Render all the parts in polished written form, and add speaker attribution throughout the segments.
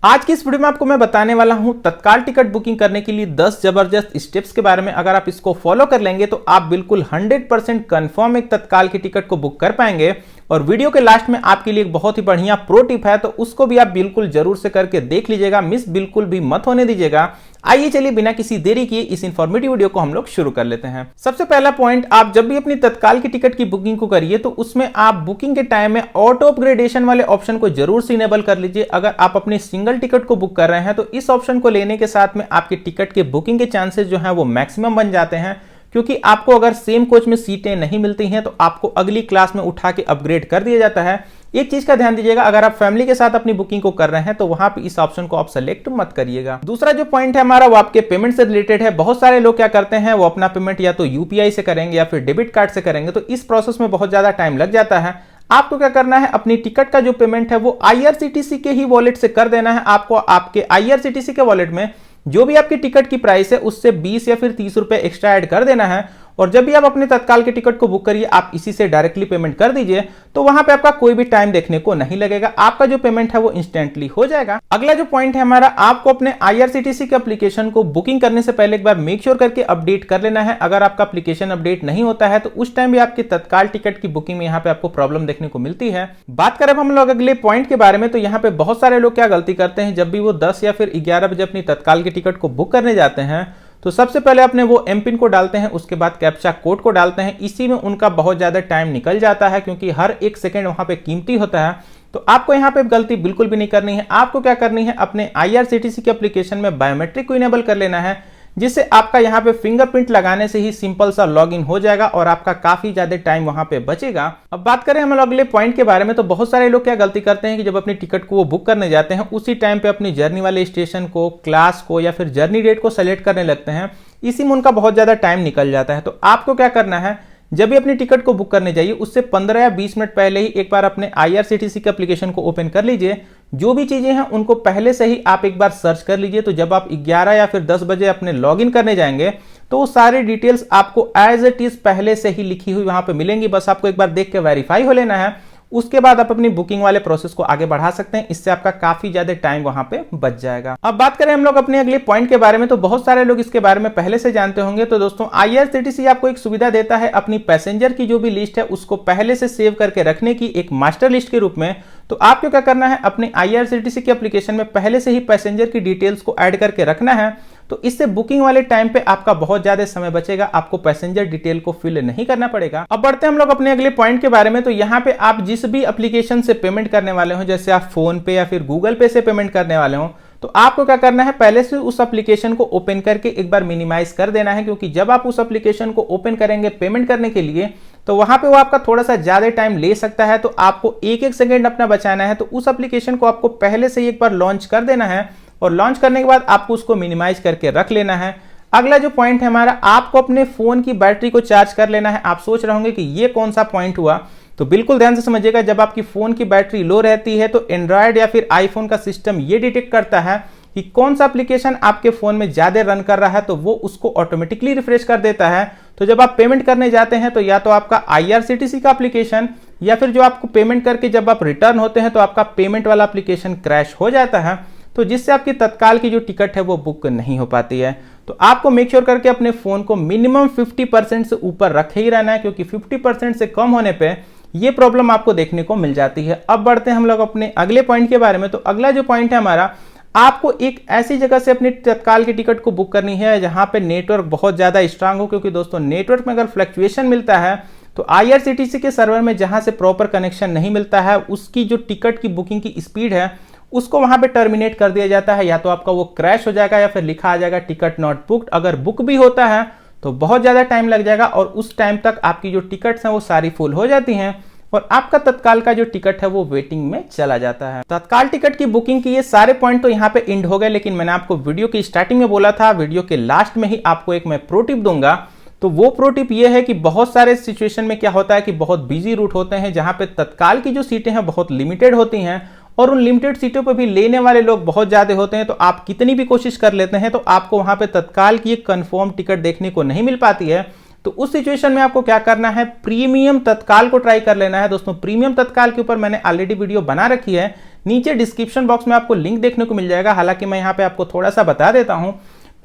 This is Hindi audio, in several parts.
Speaker 1: आज की इस वीडियो में आपको मैं बताने वाला हूं तत्काल टिकट बुकिंग करने के लिए 10 जबरदस्त स्टेप्स के बारे में। अगर आप इसको फॉलो कर लेंगे तो आप बिल्कुल 100% कंफर्म एक तत्काल की टिकट को बुक कर पाएंगे। और वीडियो के लास्ट में आपके लिए एक बहुत ही बढ़िया प्रो टिप है, तो उसको भी आप बिल्कुल जरूर से करके देख लीजिएगा, मिस बिल्कुल भी मत होने दीजिएगा। आइए चलिए बिना किसी देरी किए इस इंफॉर्मेटिव वीडियो को हम लोग शुरू कर लेते हैं। सबसे पहला पॉइंट, आप जब भी अपनी तत्काल की टिकट की बुकिंग को करिए तो उसमें आप बुकिंग के टाइम में ऑटो अपग्रेडेशन वाले ऑप्शन को जरूर से इनेबल कर लीजिए। अगर आप अपनी सिंगल टिकट को बुक कर रहे हैं तो इस ऑप्शन को लेने के साथ में आपकी टिकट के बुकिंग के चांसेस जो है वो मैक्सिमम बन जाते हैं, क्योंकि आपको अगर सेम कोच में सीटें नहीं मिलती हैं तो आपको अगली क्लास में उठा के अपग्रेड कर दिया जाता है। एक चीज का ध्यान दीजिएगा, अगर आप फैमिली के साथ अपनी बुकिंग को कर रहे हैं तो वहां पे इस ऑप्शन को आप सेलेक्ट मत करिएगा। दूसरा जो पॉइंट है हमारा वो आपके पेमेंट से रिलेटेड है। बहुत सारे लोग क्या करते हैं, वो अपना पेमेंट या तो यूपीआई से करेंगे या फिर डेबिट कार्ड से करेंगे, तो इस प्रोसेस में बहुत ज्यादा टाइम लग जाता है। आपको क्या करना है, अपनी टिकट का जो पेमेंट है वो आईआरसीटीसी के ही वॉलेट से कर देना है। आपको आपके आईआरसीटीसी के वॉलेट में जो भी आपकी टिकट की प्राइस है उससे 20 या फिर 30 रुपए एक्स्ट्रा ऐड कर देना है। और जब भी आप अपने तत्काल की टिकट को बुक करिए आप इसी से डायरेक्टली पेमेंट कर दीजिए, तो वहां पे आपका कोई भी टाइम देखने को नहीं लगेगा, आपका जो पेमेंट है वो इंस्टेंटली हो जाएगा। अगला जो पॉइंट है हमारा, आपको अपने आईआरसीटीसी के एप्लीकेशन को बुकिंग करने से पहले एक बार मेक श्योर करके अपडेट कर लेना है। अगर आपका एप्लीकेशन अपडेट नहीं होता है तो उस टाइम भी आपकी तत्काल टिकट की बुकिंग में यहाँ पे आपको प्रॉब्लम देखने को मिलती है। बात करें हम लोग अगले पॉइंट के बारे में, तो यहाँ पे बहुत सारे लोग क्या गलती करते हैं, जब भी वो 10 या फिर 11 बजे अपनी तत्काल की टिकट को बुक करने जाते हैं तो सबसे पहले अपने वो एमपिन को डालते हैं, उसके बाद कैप्चा कोड को डालते हैं। इसी में उनका बहुत ज्यादा टाइम निकल जाता है, क्योंकि हर एक सेकंड वहां पे कीमती होता है। तो आपको यहाँ पे गलती बिल्कुल भी नहीं करनी है। आपको क्या करनी है, अपने आईआरसीटीसी के एप्लीकेशन में बायोमेट्रिक को इनेबल कर लेना है, जिससे आपका यहाँ पे फिंगरप्रिंट लगाने से ही सिंपल सा लॉगिन हो जाएगा और आपका काफी ज्यादा टाइम वहां पे बचेगा। अब बात करें हम लोग अगले पॉइंट के बारे में, तो बहुत सारे लोग क्या गलती करते हैं कि जब अपनी टिकट को वो बुक करने जाते हैं उसी टाइम पे अपनी जर्नी वाले स्टेशन को, क्लास को या फिर जर्नी डेट को सेलेक्ट करने लगते हैं। इसी में उनका बहुत ज्यादा टाइम निकल जाता है। तो आपको क्या करना है, जब भी अपनी टिकट को बुक करने जाइए उससे 15 या 20 मिनट पहले ही एक बार अपने आईआरसीटीसी के एप्लीकेशन को ओपन कर लीजिए। जो भी चीजें हैं उनको पहले से ही आप एक बार सर्च कर लीजिए। तो जब आप 11 या फिर 10 बजे अपने लॉगिन करने जाएंगे तो वो सारी डिटेल्स आपको एज इट इज पहले से ही लिखी हुई वहां पे मिलेंगी। बस आपको एक बार देख के वेरीफाई हो लेना है, उसके बाद आप अपनी बुकिंग वाले प्रोसेस को आगे बढ़ा सकते हैं। इससे आपका काफी ज्यादा टाइम वहां पे बच जाएगा। अब बात करें हम लोग अपने अगले पॉइंट के बारे में, तो बहुत सारे लोग इसके बारे में पहले से जानते होंगे। तो दोस्तों, आईआरसीटीसी आपको एक सुविधा देता है अपनी पैसेंजर की जो भी लिस्ट है उसको पहले से सेव करके रखने की, एक मास्टर लिस्ट के रूप में। तो आपको क्या करना है, अपने आईआरसीटीसी के एप्लीकेशन में पहले से ही पैसेंजर की डिटेल्स को ऐड करके रखना है। तो इससे बुकिंग वाले टाइम पे आपका बहुत ज्यादा समय बचेगा, आपको पैसेंजर डिटेल को फिल नहीं करना पड़ेगा। अब बढ़ते हैं हम लोग अपने अगले पॉइंट के बारे में। तो यहाँ पे आप जिस भी एप्लीकेशन से पेमेंट करने वाले हो, जैसे आप फोन पे या फिर गूगल पे से पेमेंट करने वाले हो, तो आपको क्या करना है, पहले से उस एप्लीकेशन को ओपन करके एक बार मिनिमाइज कर देना है। क्योंकि जब आप उस एप्लीकेशन को ओपन करेंगे पेमेंट करने के लिए तो वहां पे वो आपका थोड़ा सा ज्यादा टाइम ले सकता है। तो आपको एक एक सेकंड अपना बचाना है, तो उस एप्लीकेशन को आपको पहले से ही एक बार लॉन्च कर देना है और लॉन्च करने के बाद आपको उसको मिनिमाइज करके रख लेना है। अगला जो पॉइंट है हमारा, आपको अपने फोन की बैटरी को चार्ज कर लेना है। आप सोच रहे होंगे कि ये कौन सा पॉइंट हुआ, तो बिल्कुल ध्यान से समझिएगा। जब आपकी फोन की बैटरी लो रहती है तो एंड्रॉयड या फिर आईफोन का सिस्टम ये डिटेक्ट करता है कि कौन सा एप्लीकेशन आपके फोन में ज्यादा रन कर रहा है, तो वो उसको ऑटोमेटिकली रिफ्रेश कर देता है। तो जब आप पेमेंट करने जाते हैं तो या तो आपका आईआरसीटीसी का एप्लीकेशन या फिर जो आपको पेमेंट करके जब आप रिटर्न होते हैं तो आपका पेमेंट वाला एप्लीकेशन क्रैश हो जाता है, तो जिससे आपकी तत्काल की जो टिकट है वो बुक नहीं हो पाती है। तो आपको मेक श्योर करके अपने फोन को मिनिमम 50% से ऊपर रखे ही रहना है, क्योंकि 50% से कम होने पे ये प्रॉब्लम आपको देखने को मिल जाती है। अब बढ़ते हैं हम लोग अपने अगले पॉइंट के बारे में। तो अगला जो पॉइंट है हमारा, आपको एक ऐसी जगह से अपनी तत्काल की टिकट को बुक करनी है जहां पे नेटवर्क बहुत ज्यादा स्ट्रांग हो। क्योंकि दोस्तों, नेटवर्क में अगर फ्लक्चुएशन मिलता है तो आईआरसीटीसी के सर्वर में जहां से प्रॉपर कनेक्शन नहीं मिलता है, उसकी जो टिकट की बुकिंग की स्पीड है उसको वहां पे टर्मिनेट कर दिया जाता है। या तो आपका वो क्रैश हो जाएगा या फिर लिखा आ जाएगा टिकट नॉट बुक्ड। अगर बुक भी होता है तो बहुत ज्यादा टाइम लग जाएगा और उस टाइम तक आपकी जो टिकट्स हैं वो सारी फुल हो जाती हैं और आपका तत्काल का जो टिकट है वो वेटिंग में चला जाता है। तत्काल टिकट की बुकिंग की ये सारे पॉइंट तो यहाँ पे एंड हो गए, लेकिन मैंने आपको वीडियो की स्टार्टिंग में बोला था, वीडियो के लास्ट में ही आपको एक मैं प्रो टिप दूंगा। तो वो प्रो टिप ये है कि बहुत सारे सिचुएशन में क्या होता है कि बहुत बिजी रूट होते हैं जहां पे तत्काल की जो सीटें हैं बहुत लिमिटेड होती हैं और उन लिमिटेड सीटों पर भी लेने वाले लोग बहुत ज्यादा होते हैं। तो आप कितनी भी कोशिश कर लेते हैं तो आपको वहां पे तत्काल की एक कंफर्म टिकट देखने को नहीं मिल पाती है। तो उस सिचुएशन में आपको क्या करना है, प्रीमियम तत्काल को ट्राई कर लेना है। दोस्तों, प्रीमियम तत्काल के ऊपर मैंने ऑलरेडी वीडियो बना रखी है, नीचे डिस्क्रिप्शन बॉक्स में आपको लिंक देखने को मिल जाएगा। हालांकि मैं यहाँ पे आपको थोड़ा सा बता देता हूँ,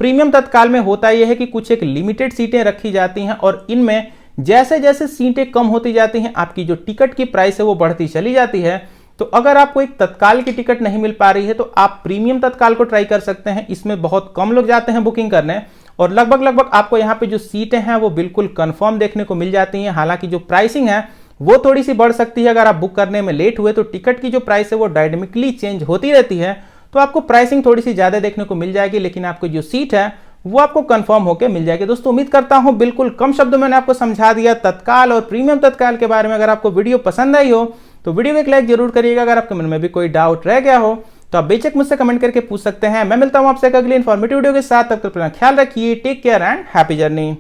Speaker 1: प्रीमियम तत्काल में होता यह है कि कुछ एक लिमिटेड सीटें रखी जाती हैं और इनमें जैसे जैसे सीटें कम होती जाती हैं आपकी जो टिकट की प्राइस है वो बढ़ती चली जाती है। तो अगर आपको एक तत्काल की टिकट नहीं मिल पा रही है तो आप प्रीमियम तत्काल को ट्राई कर सकते हैं। इसमें बहुत कम लोग जाते हैं बुकिंग करने और लगभग आपको यहाँ पे जो सीटें हैं वो बिल्कुल कंफर्म देखने को मिल जाती हैं। हालांकि जो प्राइसिंग है वो थोड़ी सी बढ़ सकती है, अगर आप बुक करने में लेट हुए तो टिकट की जो प्राइस है वो डायनेमिकली चेंज होती रहती है, तो आपको प्राइसिंग थोड़ी सी ज्यादा देखने को मिल जाएगी, लेकिन आपकी जो सीट है वो आपको कंफर्म होकर मिल जाएगी। दोस्तों उम्मीद करता हूं बिल्कुल कम शब्दों में मैंने आपको समझा दिया तत्काल और प्रीमियम तत्काल के बारे में। अगर आपको वीडियो पसंद आई हो तो वीडियो को एक लाइक जरूर करिएगा। अगर आपके मन में भी कोई डाउट रह गया हो तो आप बेशक मुझसे कमेंट करके पूछ सकते हैं। मैं मिलता हूं आपसे अगली इन्फॉर्मेटिव वीडियो के साथ, तब तक अपना ख्याल रखिए। Take care and happy journey.